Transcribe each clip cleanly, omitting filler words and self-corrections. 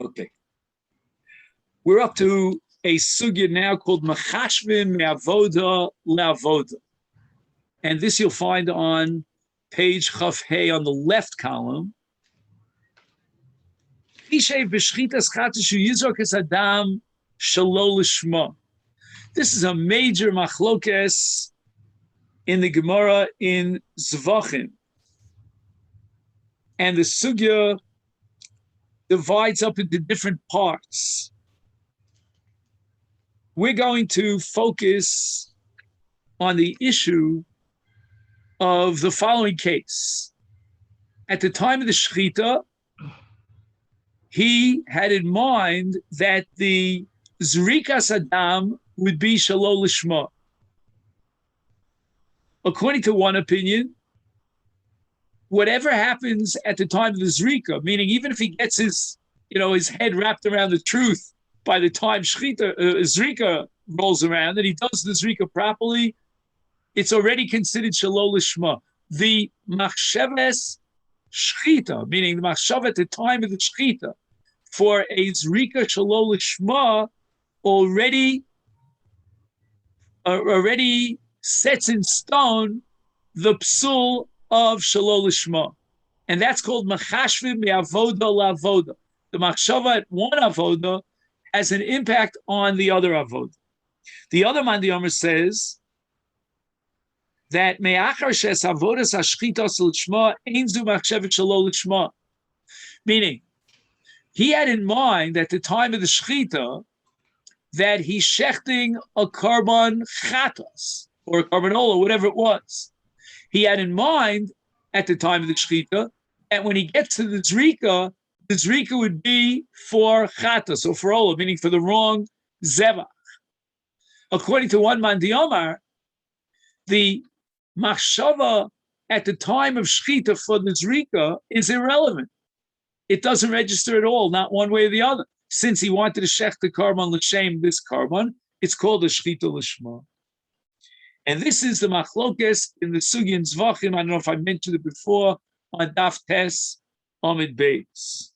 Okay. We're up to a sugya now called Machashvim Me'avoda Le'avoda. And this you'll find on page Chaf Hey on the left column. This is a major machlokes in the Gemara in Zvachim. And the sugya divides up into different parts. We're going to focus on the issue of the following case. At the time of the Shechita, he had in mind that the Zrikas Adam would be Shalol Lishma. According to one opinion, whatever happens at the time of the Zrika, meaning even if he gets his head wrapped around the truth by the time Zrika rolls around and he does the Zrika properly, it's already considered Shalol Lishma. The Machsheves Shchita, meaning the Machshav at the time of the Shchita, for a Zrika Shalol Lishma already sets in stone the psul of Shalol Lishma. And that's called Machashvim Me'avoda La'avoda. The Machshava at one Avoda has an impact on the other Avoda. The other Mandiyamar says that Me'achar Shes Avodas HaShchitas L'Shma Ein Zu Machshevet Shalol Lishma. Meaning, he had in mind at the time of the Shechita that he's shechting a carbon chatas or a carbanola, whatever it was. He had in mind at the time of the Shechita that when he gets to the Zrika would be for chatas or for ola, meaning for the wrong zevach. According to one Mandiyamar, the machshava at the time of Shechita for the Zrika is irrelevant. It doesn't register at all, not one way or the other. Since he wanted to shech the carbon l'shem, this carbon, it's called a Shechita L'shma. And this is the machlokes in the Sugi and Zvachim. I don't know if I mentioned it before, on Daf Tes Amid Beis.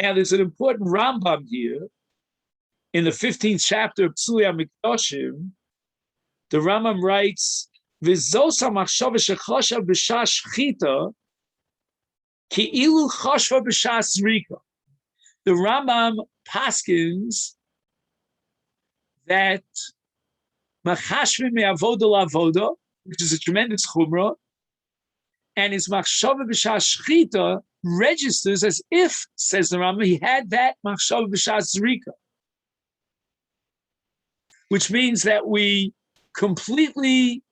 Now, there's an important Rambam here. In the 15th chapter of Psuli HaMikdashim, the Rambam writes, V'zos ha'machshava shechasha b'shas shchita ki'ilu chashva b'shas zrika. The Rambam paskins that Machashvim Me'avoda La'avoda, which is a tremendous chumrah, and his Machshava B'shas Shchita registers as if, says the Rambam, he had that Machshava B'shas Zrika. Which means that we completely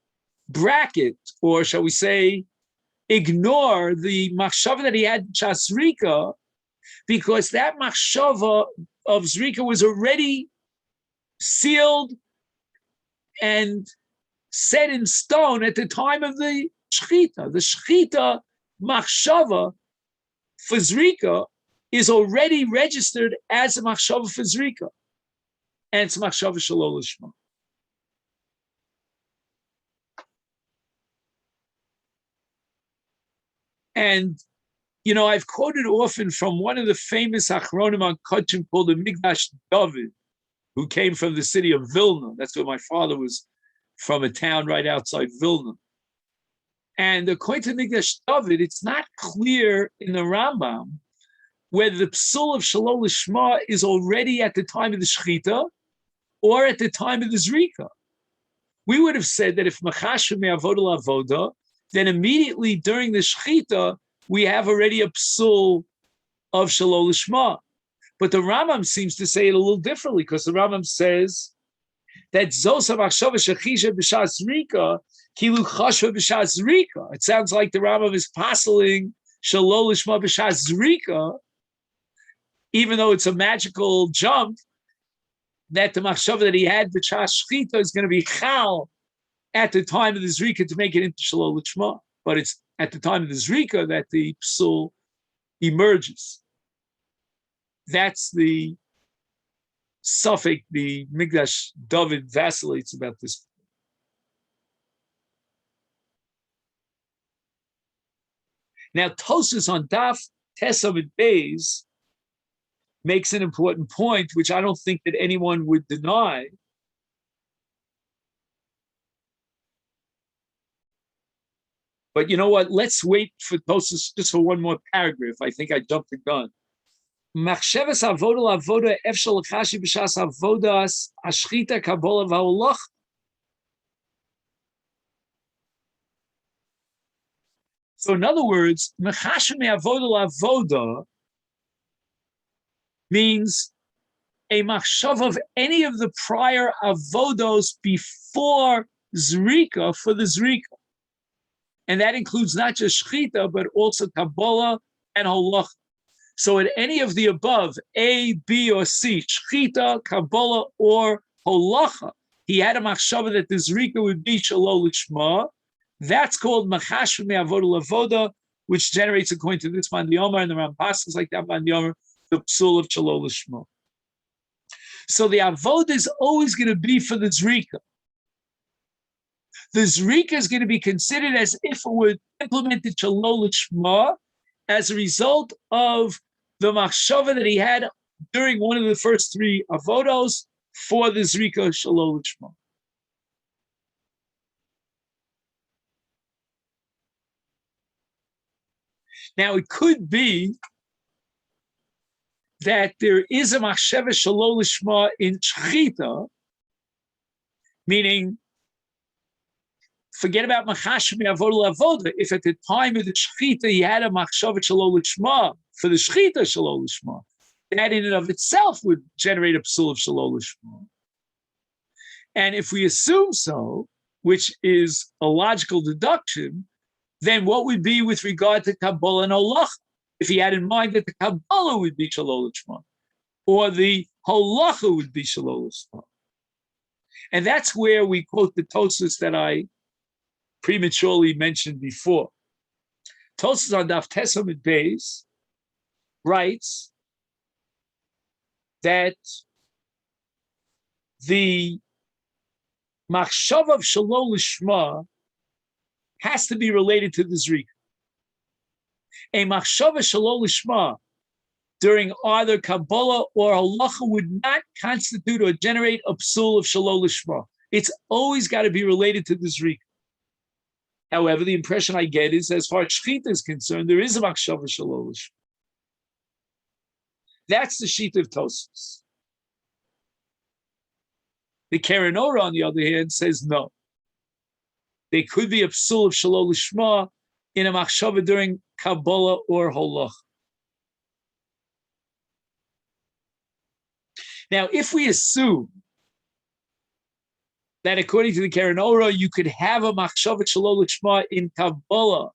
bracket, or shall we say, ignore the Machshava that he had B'shas Zrika, because that Machshava of Zrika was already sealed and set in stone at the time of the Shechita. The Shechita Machshava for Zrika is already registered as a Machshava for Zrika. And it's Machshava Shalol Lishma. And, I've quoted often from one of the famous Achronim on Kodshim called the Migdash David, who came from the city of Vilna. That's where my father was from, a town right outside Vilna. And according to Migdash David, it's not clear in the Rambam whether the psul of Shalol Lishma is already at the time of the Shechita or at the time of the Zrika. We would have said that if Machashvim Me'avoda La'avoda, then immediately during the Shechita, we have already a psul of Shalol Lishma. But the Rambam seems to say it a little differently, because the Rambam says that Zosa Machshava Shechisha B'shas Zrika Kilu Chashva B'shas Zrika. It sounds like the Rambam is passeling Shalol Lishma B'shas Zrika, even though it's a magical jump, that the Machshava that he had B'shas Shechita is going to be Chal at the time of the Zrika to make it into Shalol Lishma. But it's at the time of the Zrika that the psul emerges. That's the suffix the Migdash David vacillates about this. Now, Tosfos on Daf Tes Amid Beis makes an important point, which I don't think that anyone would deny. But you know what? Let's wait for Tosfos just for one more paragraph. I think I jumped the gun. Machshavas avoda lavoda efshal chashi b'shas avodas ashchita kabbalah v'holach. So in other words, mechashem avoda lavoda means a machshav of any of the prior avodos before zrika for the zrika. And that includes not just shchita, but also kabbalah and halacha. So at any of the above, A, B, or C, shchita, kabbalah, or halacha, he had a machshava that the zrika would be shalol lishma. That's called machashv me'avoda lavoda, which generates, according to this man Yomar, and the Rampas is like that man Yomar, the psul of shalol lishma. So the avoda is always going to be for the zrika. The zrika is going to be considered as if it were implemented shalol lishma as a result of the machshava that he had during one of the first three avodos for the zrika shalol lishma. Now it could be that there is a machshava shalol lishma in shchita, meaning forget about machashv me'avoda lavoda. If at the time of the shechita he had a machshava shalol lishma for the shechita shalol lishma, that in and of itself would generate a psul of shalol lishma. And if we assume so, which is a logical deduction, then what would be with regard to kabbalah and halacha? If he had in mind that the kabbalah would be shalol lishma, or the halacha would be shalol lishma, and that's where we quote the Tosfos that I prematurely mentioned before. Tosfos on Daf Tesam at Beis writes that the machshav of shalol lishma has to be related to the zrika. A machshav of shalol lishma during either kabbalah or halacha would not constitute or generate a psul of shalol lishma. It's always got to be related to the zrika. However, the impression I get is, as far as shchita is concerned, there is a machshava shalol lishma. That's the sheet of Tosfos. The Keren Orah, on the other hand, says no. There could be a psul of shalol lishma in a machshava during kabbalah or halacha. Now, if we assume that according to the Keren Orah, you could have a machshava shalol lishma in kabbalah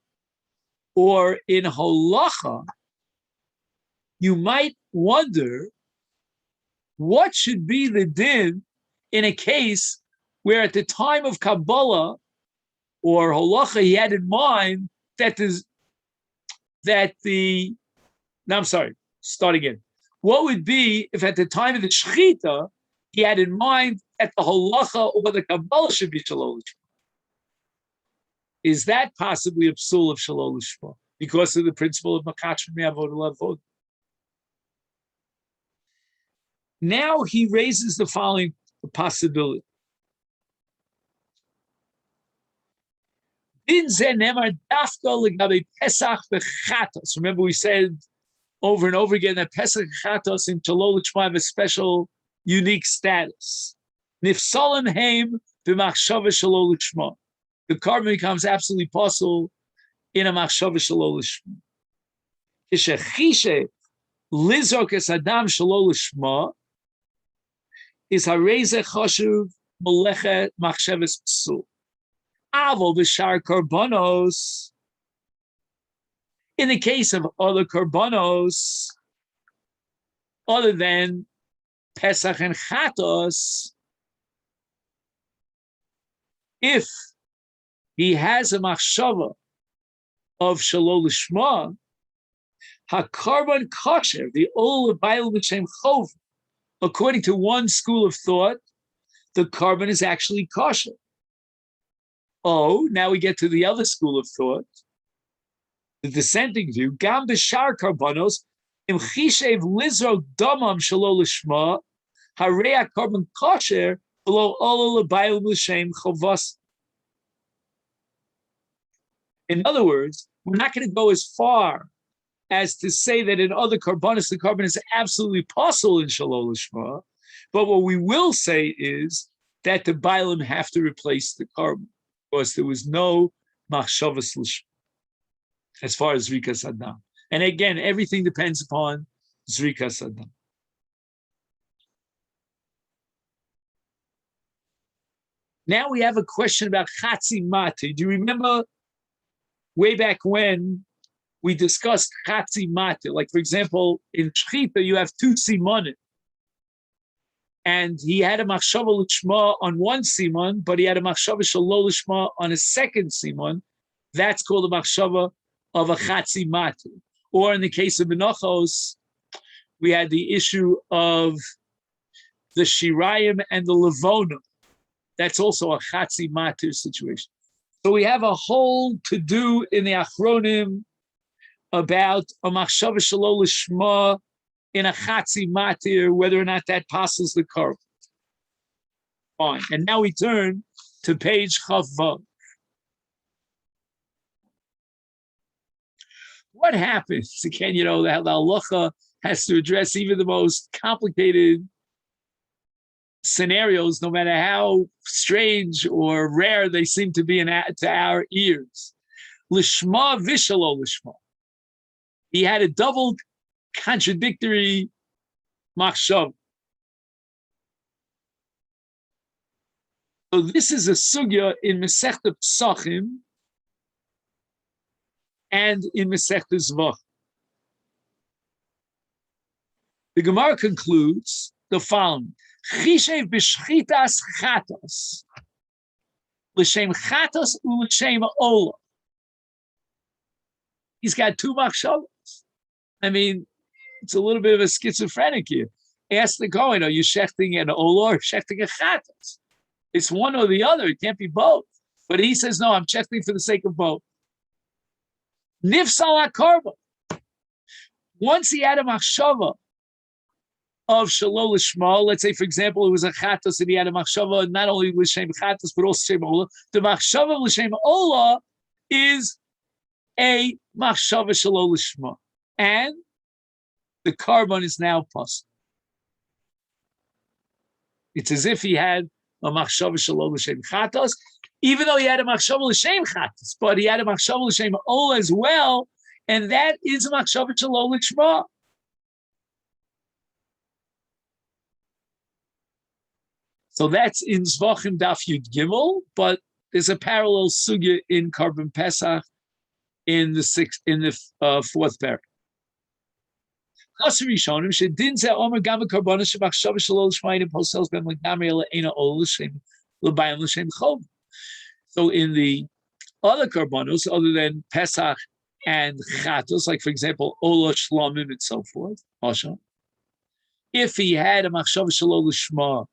or in halacha, you might wonder what should be the din in a case where at the time of kabbalah or halacha he had in mind that start again. What would be if at the time of the shechita he had in mind that the halacha or the kabbalah should be shalol lishma? Is that possibly a psul of shalol lishma because of the principle of machashv me'avoda lavoda? Now he raises the following possibility. Remember, we said over and over again that Pesach and Chatos in shalol lishma have a special, unique status. Nifsalim heim b'machshava shalol lishma. The carbon becomes absolutely possible in a machshava shalol lishma. Kishechishe lizok es adam shalol lishma is hareze chashuv molechet machshavas psul. Avol b'shar karbanos. In the case of other karbanos, other than Pesach and Chatos, if he has a machshava of shalol lishma, hakarban kosher, the ol b'ayil b'shem chov, according to one school of thought, the carbon is actually kosher. Oh, now we get to the other school of thought, the dissenting view. Gam b'shar karbanos, Im chishev lizro damam shelo lishma, harei carbon kosher below all lebayim l'shem chovas. In other words, we're not going to go as far as to say that in other karbanis, the carbon is absolutely possible in shelo lishma, but what we will say is that the bailim have to replace the carbon because there was no machshavas lishma as far as Zrikas Adam. And again, everything depends upon Zrikas Adam. Now we have a question about Chatzi Mate. Do you remember way back when we discussed Chatzi Mate? Like, for example, in Shchita, you have two Simonim. And he had a Machshava L'Shma on one Simon, but he had a Machshava Shelo L'Shma on a second Simon. That's called a Machshava of a Chatzi Mate. Or in the case of Menachos, we had the issue of the Shirayim and the Levona. That's also a Chatzi Matir situation. So we have a whole to-do in the Achronim about a Machshava Shelo L'Shma in a Chatzi Matir, whether or not that passes the curve. Fine. And now we turn to page Chavav. What happens? Again, the halacha has to address even the most complicated scenarios, no matter how strange or rare they seem to be to our ears. Lishma vishalo lishma. He had a double contradictory machshav. So this is a sugya in Masechta Psachim and in Masechta Zvach. The Gemara concludes the following: Chishev b'shchitas chatos l'shem chatos u'l'shem ola. He's got two machshavos. I mean, it's a little bit of a schizophrenic here. Ask the Kohen, are you shechting an ola or shechting a chatos? It's one or the other. It can't be both. But he says, no, I'm shechting for the sake of both. Nifsal HaKarba. Once he had a machshava of Shelo Lishma, let's say, for example, it was a Chatos and he had a machshava not only L'Shem Chatos, but also Shem Ola. The machshava L'Shem Ola is a machshava Shelo Lishma. And the carbon is now possible. It's as if he had a machshava Shelo L'Shem Chatos, even though he had a machshava L'Shem Chatos, but he had a machshava L'Shem Ola as well, and that is a machshava Shelo Lishma. So that's in Zvachim Daf Yud Gimel, but there's a parallel sugya in Karban Pesach in the fourth parak. So in the other karbanos, other than Pesach and Chatos, like for example, Ola Shlamim and so forth, if he had a machshava shelo lishma,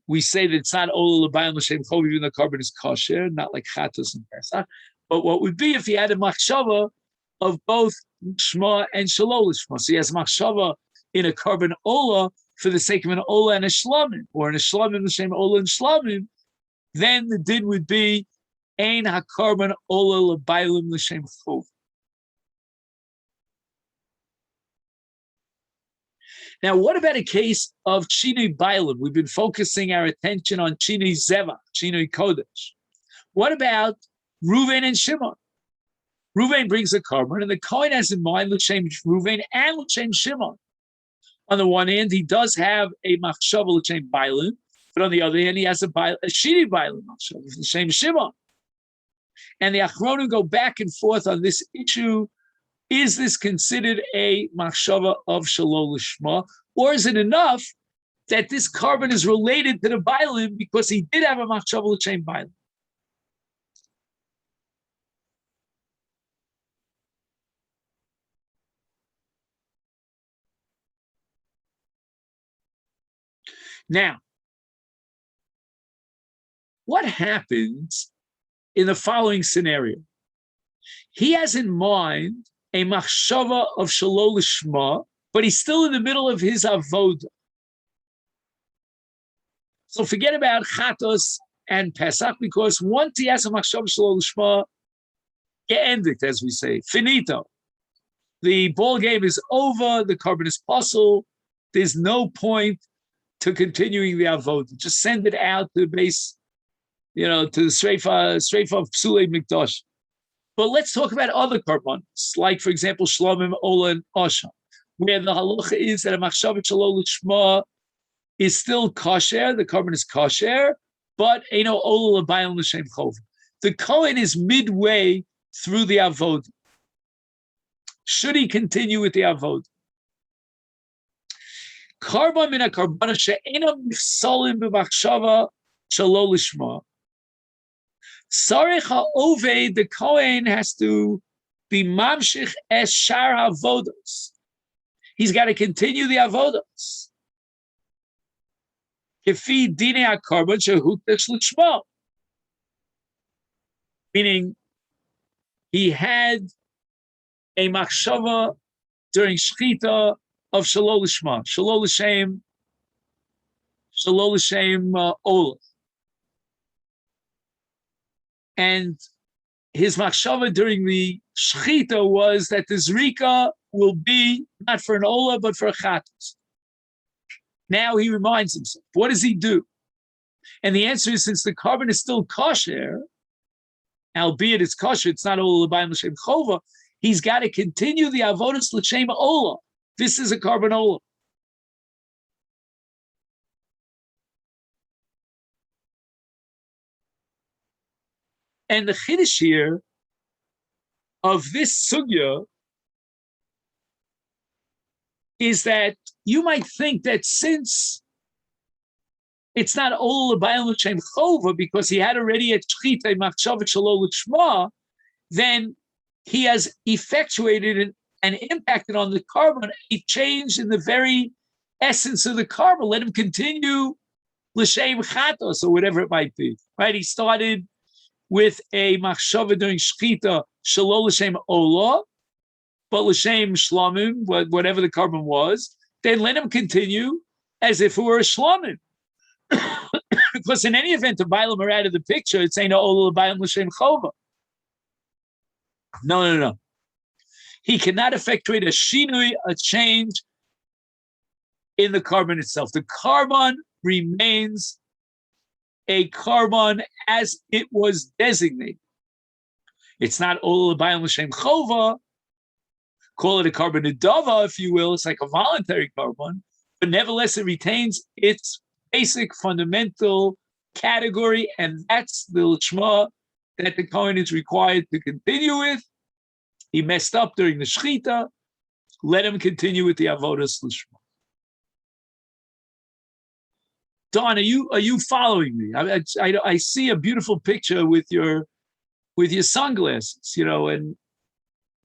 we say that it's not Ola L'Bayim L'Shem Chov, even though carbon is kosher, not like Chatos and Pesach. But what would be if he had a machshava of both Shma and Shelo Lishma? So he has machshava in a carbon Ola for the sake of an Ola and a Shlamim, or in a Shlamim L'Shem Ola and Shlamim, then the din would be Ein HaKarban Ola L'Bayim L'Shem Chov. Now, what about a case of Chinui Bailim? We've been focusing our attention on Chinui Zeva, Chinui Kodesh. What about Ruvain and Shimon? Ruvain brings a carbon, and the Kohen has in mind L'Shem Ruvain and L'Shem Shimon. On the one hand, he does have a Machshava L'Shem Bailim, but on the other hand, he has a Chinui Bailim Machshava L'Shem Shimon. And the Achronim go back and forth on this issue. Is this considered a machshava of Shelo Lishma, or is it enough that this carbon is related to the Bailim because he did have a machshava L'Shem Bailim? Now, what happens in the following scenario? He has in mind a machshava of Shelo Lishma, but he's still in the middle of his avoda. So forget about Chatos and Pesach, because once he has a machshava shelo lishma, geendigt, as we say, finito. The ball game is over. The carbon is possible. There's no point to continuing the avodah. Just send it out to the base, to the streifa of psulei mikdash. But let's talk about other karbanos, like, for example, shlomim, ola, and osha, where the halacha is that a machshava shelo lishma is still kosher, the carbon is kosher, but ola l'bayim l'shem chov. The Kohen is midway through the avodah. Should he continue with the avodah? Karban min hakarbana she'enam nifsalim b'machshava shelo lishma. Sarech ha'oved, the Kohen has to be mamshich es shar ha'avodos. He's got to continue the avodos. Kefi dinei hakarban shehutech lishma. Meaning, he had a machshava during shchita of shelo lishma, shelo l'shem ola. And his machshava during the shchita was that the zrika will be not for an ola, but for a chatos. Now he reminds himself, what does he do? And the answer is, since the carbon is still kosher, albeit it's kosher, it's not ola l'bayim l'shem chova, he's got to continue the avodas l'shem ola. This is a carbon ola. And the chiddush here of this sugya is that you might think that since it's not ola l'bayim l'shem chova because he had already a shchita machshava shelo lishma, then he has effectuated and impacted on the carbon a change in the very essence of the carbon. Let him continue l'shem chatos or whatever it might be. Right? He started with a machshava during shchita shelo l'shem ola, but l'shem shlomim, whatever the carbon was. Then let him continue as if it were a shlomim. Because in any event, the bailam are out of the picture. It's saying ola l'bayim l'shem chova. No. He cannot effectuate a shinui, a change in the carbon itself. The carbon remains a carbon as it was designated. It's not ola l'bayim l'shem chova. Call it a carbon nedava, if you will. It's like a voluntary carbon, but nevertheless it retains its basic fundamental category, and that's the lishma that the Kohen is required to continue with. He messed up during the shchita. Let him continue with the avodas lishma. Don, are you following me? I see a beautiful picture with your sunglasses, and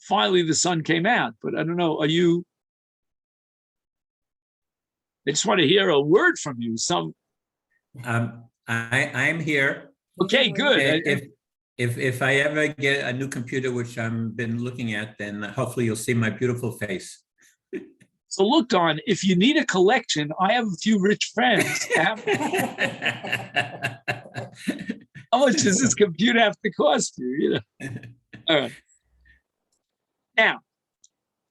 finally the sun came out. But I don't know. I just want to hear a word from you. I'm here. Okay, good. If I ever get a new computer, which I've been looking at, then hopefully you'll see my beautiful face. So look, Don, if you need a collection, I have a few rich friends. How much does this computer have to cost you? All right. Now,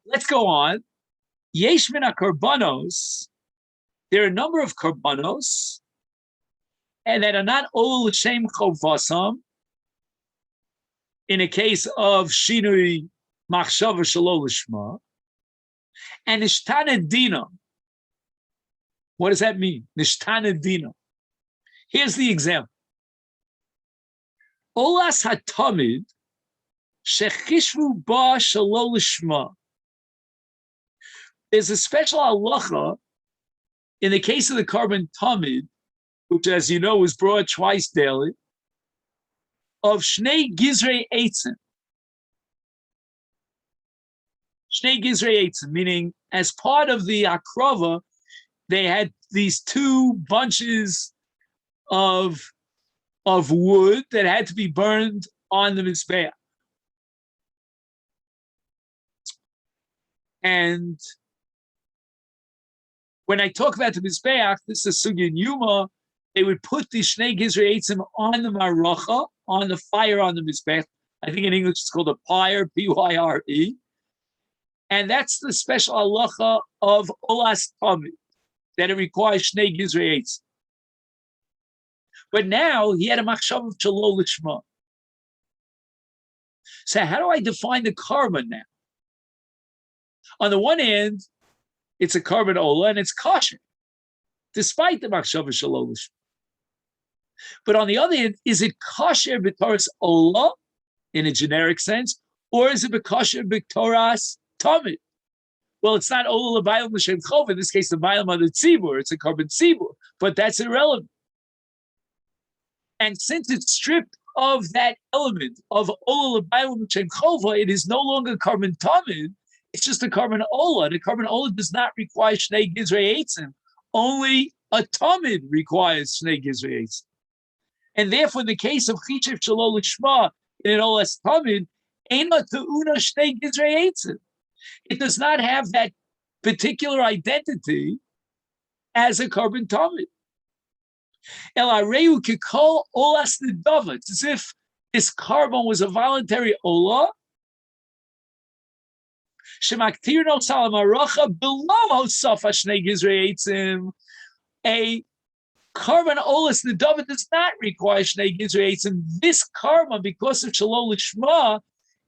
let's go on. Yesh min karbanos. There are a number of karbanos, and that are not ol l'shem chovasam. In a case of shinui machshava shelo lishma, and nishtana dina. What does that mean? Nishtana dina. Here's the example. Olas hatamid shechishvu ba shelo lishma. There's a special halacha in the case of the carbon tamid, which, as you know, is brought twice daily, of Shnei Gizrei Eitzim. Shnei Gizrei Eitzim, meaning as part of the Akrava, they had these two bunches of wood that had to be burned on the Mizbeach. And When I talk about the Mizbeach, this is Sugya and Yuma, they would put the Shnei Gizrei Eitzim on the Maracha, on the fire on the Mizbeach. I think in English it's called a pyre, P-Y-R-E. And that's the special halacha of Olas Tamid, that it requires Shnei Gizrei Eitzim. But now he had a machshav of Shalol Lishma. So how do I define the carbon now? On the one hand, it's a carbon ola and it's kosher, despite the machshav of Shalol Lishma. But on the other hand, is it kosher b'toras ola in a generic sense, or is it kosher b'toras tamid? Well, it's not ola l'bayim l'shem chov. In this case, the bayim of the tzibur. It's a carbon tzibur, but that's irrelevant. And since it's stripped of that element of ola l'bayim l'shem chova, it is no longer carbon tamid. It's just a carbon ola. The carbon ola does not require shnei gizrei eitzim. Only a tamid requires shnei gizrei eitzim. And therefore, in the case of Chishev Shalol Lishma in an Olas Tamid, Eina Te'una Shnei Gizrei Eitzim. It does not have that particular identity as a carbon Tamid. El Areu Kikol Olas Nidava. It's as if this carbon was a voluntary Ola. Shemaktirno Salam Aracha below Safa Shnei Gizrei Eitzim. A carbon olas nedava does not require shnei gizrei eitzim. This carbon, because of shalol lishma,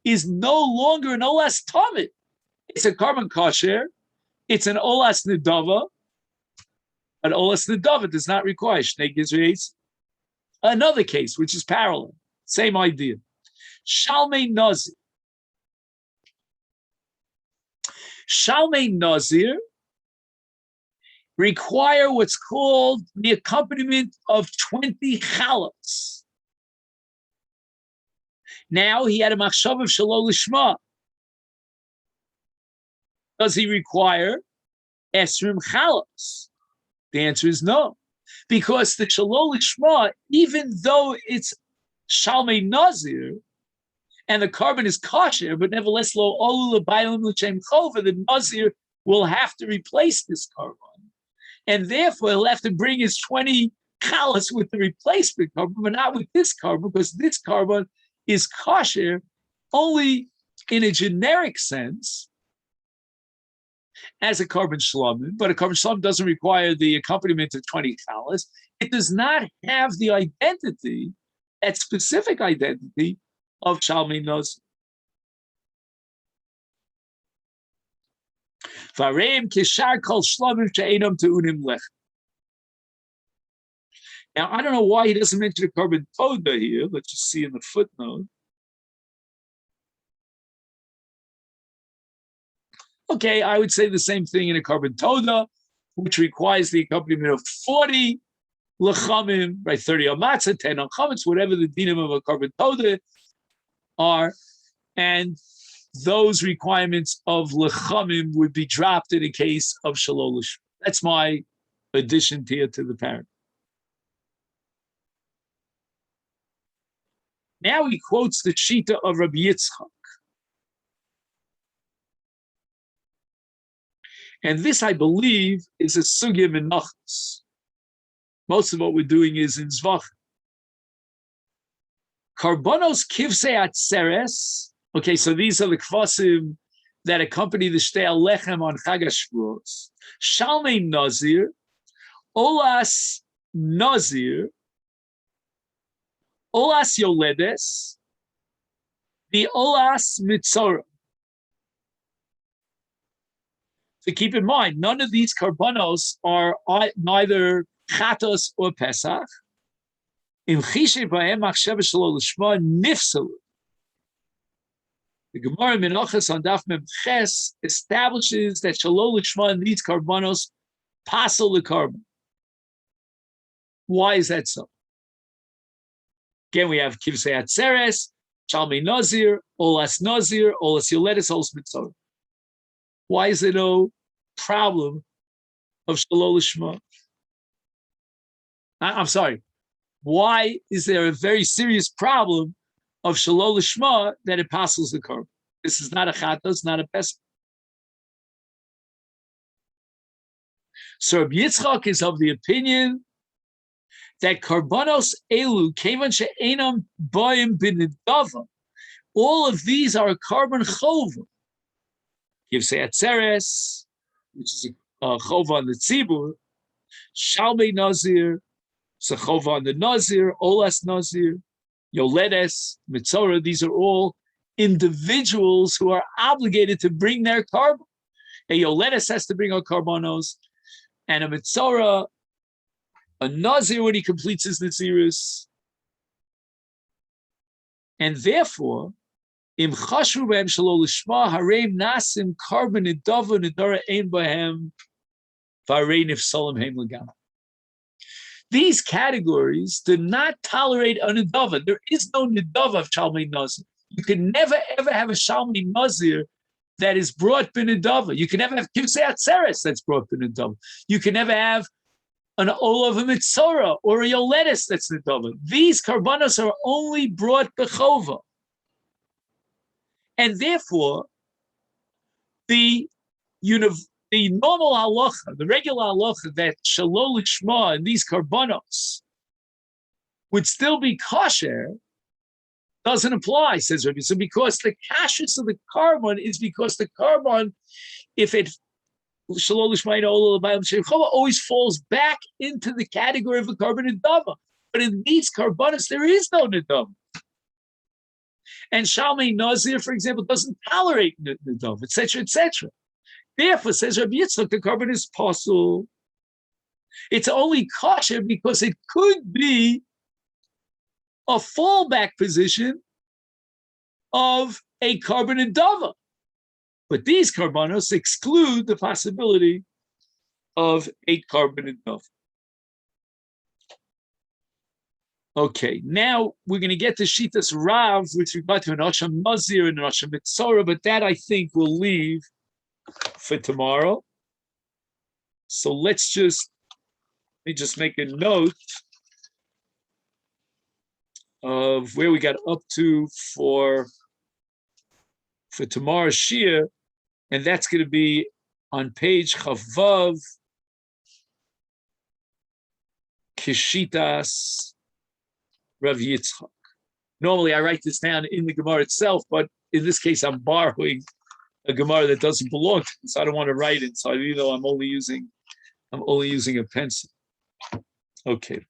is no longer an olas tamid. It's a carbon kosher. It's an olas nedava. An olas nedava does not require shnei gizrei eitzim. Another case, which is parallel, same idea. Shalmei nazir. Shalmei nazir require what's called the accompaniment of 20 chalas. Now he had a machshav of shalol lishma. Does he require esrim chalas? The answer is no, because the shalol lishma, even though it's shalmei nazir and the carbon is kosher, but nevertheless lo olu l'bayim l'shem chova, the nazir will have to replace this carbon. And therefore, he'll have to bring his 20 chalas with the replacement carbon, but not with this carbon, because this carbon is kosher only in a generic sense as a carbon shlomim, but a carbon shlomim doesn't require the accompaniment of 20 chalas. It does not have the identity, that specific identity of shalmei nazir. Now, I don't know why he doesn't mention a carbon toda here. Let's just see in the footnote. Okay, I would say the same thing in a carbon toda, which requires the accompaniment of 40 lechamim, right? 30 on matzah, 10 on chametz, whatever the dinim of a carbon toda are, and those requirements of lechamim would be dropped in a case of shalol lishma. That's my addition here to the paragraph. Now he quotes the shita of Rabbi Yitzchak. And this, I believe, is a sugya menachos. Most of what we're doing is in zvach. Karbonos kivsei atzeres. Okay, so these are the kvasim that accompany the shtei alechem on Chag HaShavuos. Shalmei nazir, olas nazir, olas yoledes, the olas mitzora. So keep in mind, none of these karbanos are neither chatos or pesach. Im chishe b'hem machshav shalol lishma nifsalu. The Gemara Menachos on Daf Mem Ches establishes that shalol lishma and these karbanos pasel the carbon. Why is that so? Again, we have kivsei atzeres, shalmei nazir, olas yoledes, olas mitzora. Why is there no problem of shalol lishma? I'm sorry. Why is there a very serious problem of shalol lishma that it passes the carbon? This is not a chata, it's not a pesach. So Rabbi Yitzchak is of the opinion that karbanos elu kevan she'enam ba'im b'nidava. All of these are a carbon chova. Kivsei atzeres, which is a chova on the tzibur. Shalmei nazir, it's a chova on the nazir. Olas nazir, yoledes, mitzora. These are all individuals who are obligated to bring their carbon. A yoledes has to bring a karbanos, and a mitzora, a nazir when he completes his nazirus. And therefore, im chashru behem shelo lishma hareim nasim carbon nidava nidara ein bahem v'harei nifsalim heim legam. These categories do not tolerate a nidava. There is no nidava of shalmei nazir. You can never ever have a shalmei nazir that is brought b'nidava. You can never have kivsei atzeres that's brought b'nidava. You can never have an olav a mitzora or a yoledes that's nidava. These karbanos are only brought b'chova. And therefore, the normal halacha, the regular halacha that shelo lishma and these karbanos would still be kosher doesn't apply, says Rabbi. So because the kashrus of the carbon is because the carbon, if it shelo lishma always falls back into the category of a carbon nidava. But in these karbanos, there is no nidava. And Shalmei Nazir, for example, doesn't tolerate nidava, etc., etc. Therefore, says Rabbi Yitzchak, the carbon is possible. It's only kosher because it could be a fallback position of a carbon nidava. But these karbanos exclude the possibility of a carbon nidava. Okay, now we're going to get to Shitas Rav with regard to an Asham Nazir and an Asham Mitzora, but that I think we'll leave for tomorrow. So let me just make a note of where we got up to for tomorrow's Shir, and that's going to be on page Chavav, Kishitas Rav Yitzchak. Normally I write this down in the Gemara itself, but in this case I'm borrowing a Gemara that doesn't belong to me, so I don't want to write it. So even though I'm only using a pencil. Okay.